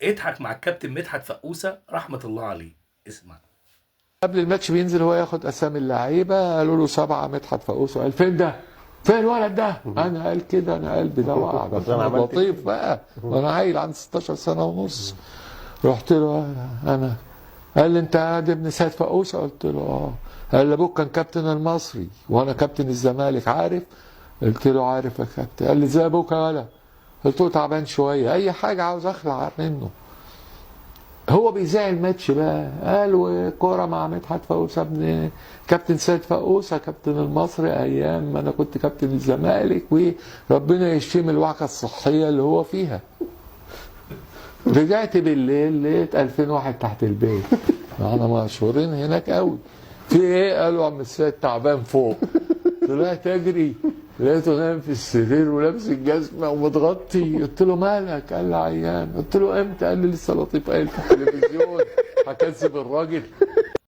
اضحك مع الكابتن مدحت فقوسه رحمه الله عليه. اسمع. قبل الماتش بينزل هو ياخد اسامي اللعيبه، قالوا له 7 مدحت فقوس، قال فين ده؟ فين الولد ده؟ انا قال كده، انا قلبي ده وقع، بس أنا انا عملت لطيف بقى وانا عيل عندي 16 سنه ونص. رحت له انا، قال لي انت قاعد ابن سيد فقوس؟ قلت له اه. قال لي ابوك كان كابتن المصري وانا كابتن الزمالك، عارف؟ قلت له عارف يا كابتن. قال لي ازاي ابوك يا ولد؟ قلت له تعبان شويه، اي حاجه عاوز اخلع منه. هو بيذاع الماتش بقى، قال وكوره مع مدحت فقوس ابن كابتن سيد فقوس كابتن المصري ايام ما انا كنت كابتن الزمالك، وربنا يشفيه من الوعكه الصحيه اللي هو فيها. رجعت بالليل لقيت 2000 واحد تحت البيت، احنا مشهورين هناك قوي. في ايه؟ قالوا عم السيد تعبان فوق. طلعت اجري لقيته نايم في السرير ولابس الجزمه ومتغطي. قلت له مالك؟ قال لي عيان. قلت له امتى؟ قال لي لسه لطيف قايل في التلفزيون هكذب الراجل.